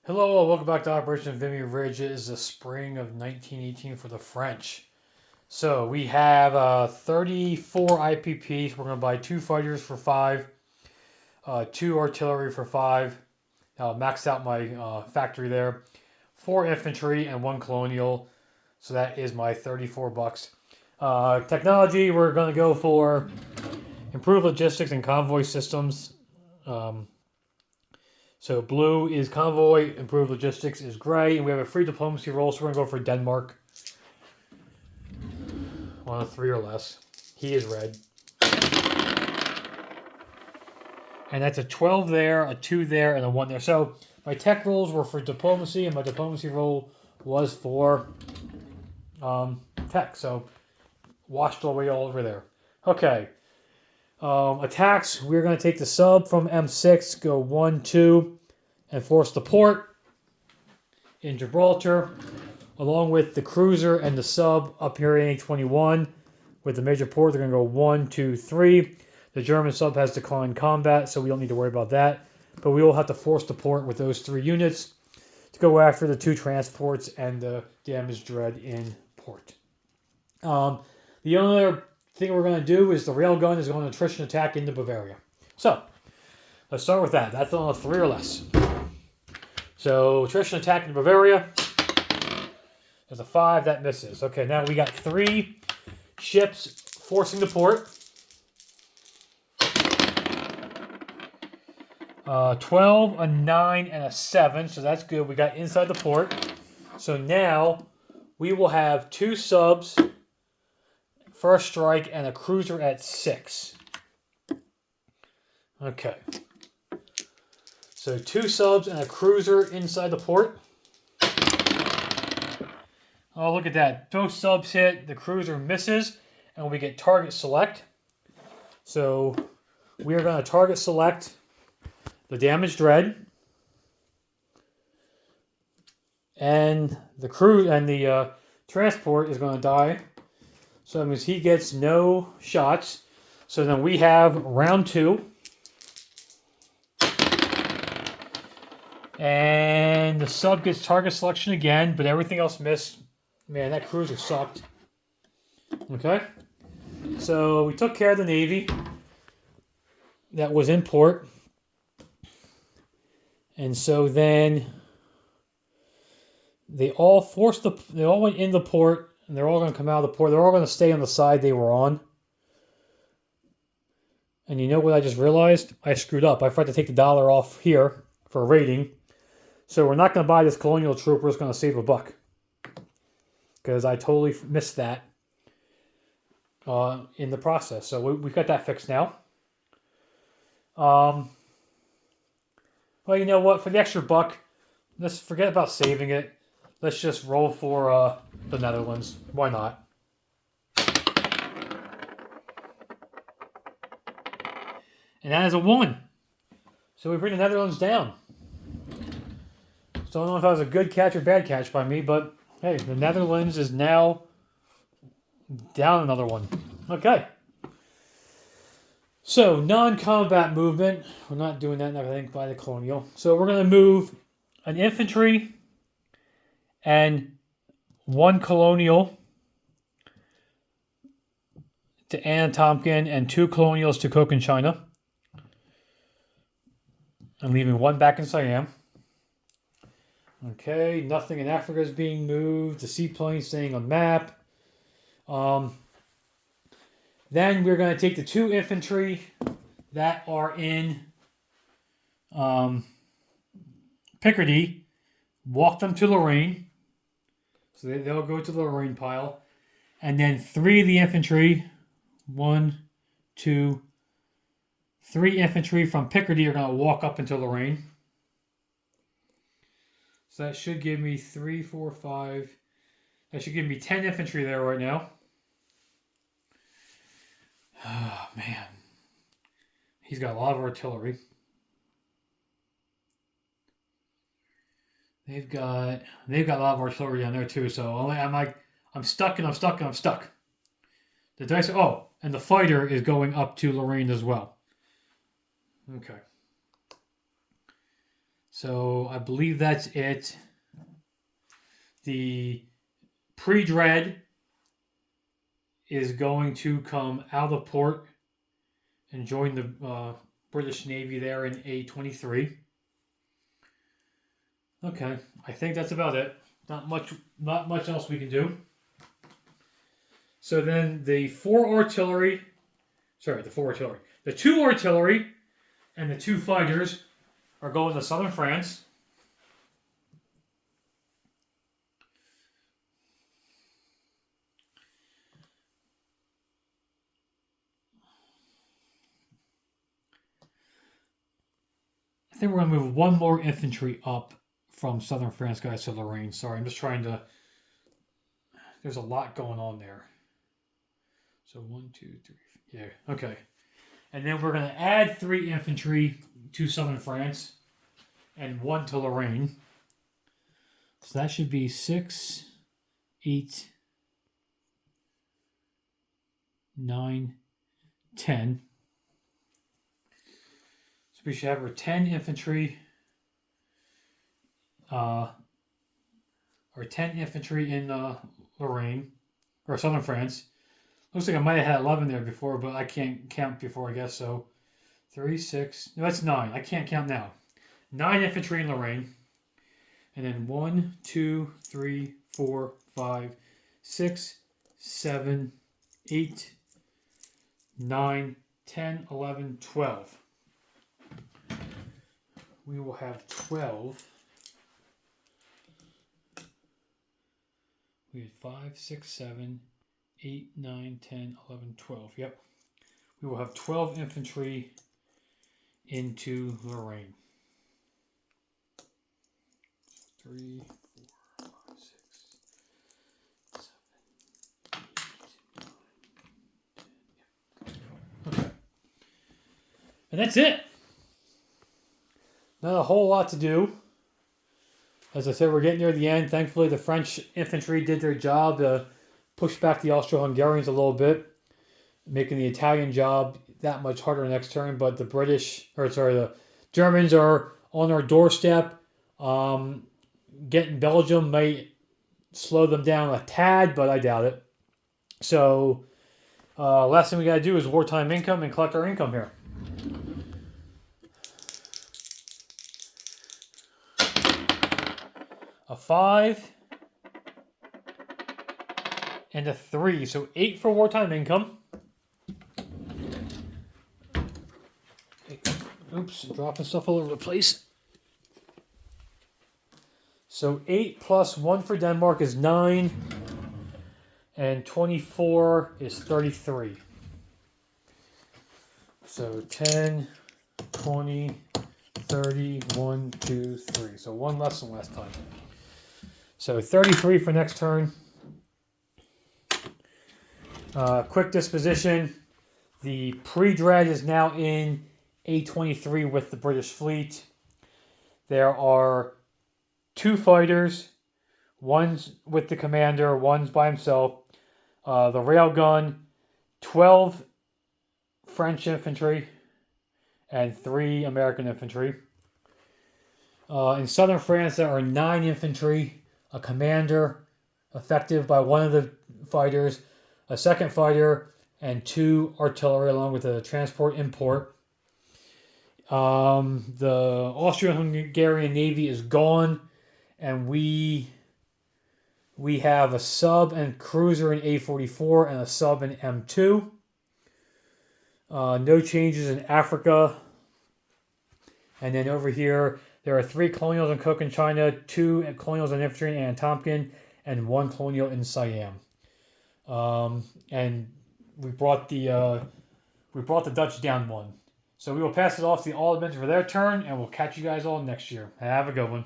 Hello, welcome back to Operation Vimy Ridge. It is the spring of 1918 for the French. So we have 34 IPP. We're going to buy 2 fighters for 5, 2 artillery for 5. I'll max out my factory there. 4 infantry and 1 colonial. So that is my 34 bucks. Technology, we're going to go for improved logistics and convoy systems. So blue is convoy, improved logistics is gray, and we have a free diplomacy roll, so we're going to go for Denmark. 1 of 3 or less. He is red. And that's a 12 there, a 2 there, and a 1 there. So my tech rolls were for diplomacy, and my diplomacy roll was for tech. So washed all the way all over there. Okay. Attacks, we're going to take the sub from M6, go 1, 2, and force the port in Gibraltar, along with the cruiser and the sub up here in A21. With the major port, they're going to go 1, 2, 3. The German sub has declined combat, so we don't need to worry about that. But we will have to force the port with those 3 units to go after the 2 transports and the damaged dread in port. The only other thing we're going to do is the railgun is going to attrition attack into Bavaria. So, let's start with that. That's on a 3 or less. So, attrition attack into Bavaria. There's a 5, that misses. Okay, now we got 3 ships forcing the port. 12, a 9, and a 7, so that's good. We got inside the port. So now we will have 2 subs, first strike, and a cruiser at 6. Okay. So 2 subs and a cruiser inside the port. Oh, look at that. Both subs hit, the cruiser misses, and we get target select. So we are going to target select the damaged dread. And the crew and the transport is going to die. So that means he gets no shots. So then we have round 2. And the sub gets target selection again, but everything else missed. Man, that cruiser sucked. Okay. So we took care of the Navy that was in port. And so then they all went in the port, and they're all going to come out of the port. They're all going to stay on the side they were on. And you know what I just realized? I screwed up. I forgot to take the dollar off here for a rating. So we're not going to buy this colonial troop. We're just going to save a buck. Because I totally missed that in the process. So we've got that fixed now. Well, you know what? For the extra buck, let's forget about saving it. Let's just roll for the Netherlands. Why not? And that is a 1. So we bring the Netherlands down. So I don't know if that was a good catch or bad catch by me, but hey, the Netherlands is now down another 1. Okay. So, non-combat movement. We're not doing that, I think, by the colonial. So we're going to move an infantry and 1 colonial to Anna Tompkin and 2 colonials to Cochinchina. I'm leaving 1 back in Siam. Okay, nothing in Africa is being moved. The seaplane staying on map. Then we're going to take the 2 infantry that are in Picardy, walk them to Lorraine. So they'll go to the Lorraine pile. And then 3 of the infantry, 1, 2, 3 infantry from Picardy are going to walk up into Lorraine. So that should give me 3, 4, 5. That should give me 10 infantry there right now. Oh, man. He's got a lot of artillery. They've got a lot of artillery down there too. So I'm stuck. The dice. Oh, and the fighter is going up to Lorraine as well. Okay. So I believe that's it. The pre-dread is going to come out of port and join the British Navy there in A-23. Okay, I think that's about it. Not much else we can do. So then the two artillery, and the 2 fighters are going to southern France. I think we're going to move 1 more infantry up from southern France, guys, to Lorraine. Sorry, I'm just trying to... There's a lot going on there. So 1, 2, 3... Yeah, okay. And then we're going to add 3 infantry to southern France and 1 to Lorraine. So that should be 6, 8, 9, 10. So we should have our 10 infantry. Or 10 infantry in Lorraine, or southern France. Looks like I might have had 11 there before, but I can't count before, I guess. So 3, 6, no, that's 9. I can't count now. 9 infantry in Lorraine. And then 1, 2, 3, 4, 5, 6, 7, 8, 9, 10, 11, 12. We will have 12. We had 5, 6, 7, 8, 9, 10, 11, 12. Yep. We will have 12 infantry into Lorraine. 3, 4, 5, 6, 7, 8, 9, 10. Okay. And that's it. Not a whole lot to do. As I said, we're getting near the end. Thankfully, the French infantry did their job to push back the Austro-Hungarians a little bit, making the Italian job that much harder next turn. But the Germans are on our doorstep. Getting Belgium might slow them down a tad, but I doubt it. So, last thing we got to do is wartime income and collect our income here. A 5 and a 3, so 8 for wartime income. Oops, dropping stuff all over the place. So 8 plus 1 for Denmark is 9, and 24 is 33. So 10, 20, 30, 1, 2, 3. So 1 less than last time. So 33 for next turn. Quick disposition. The pre-dread is now in A-23 with the British fleet. There are 2 fighters. One's with the commander, one's by himself. The railgun, 12 French infantry, and 3 American infantry. In southern France, there are 9 infantry, a commander, effective by 1 of the fighters, a second fighter, and 2 artillery, along with a transport import. The Austrian-Hungarian Navy is gone, and we have a sub and cruiser in A-44 and a sub in M2. No changes in Africa. And then over here, there are 3 colonials in Cochinchina, 2 colonials in infantry in Antomkin, and 1 colonial in Siam. And we brought the Dutch down 1. So we will pass it off to the Ottomans for their turn, and we'll catch you guys all next year. Have a good one.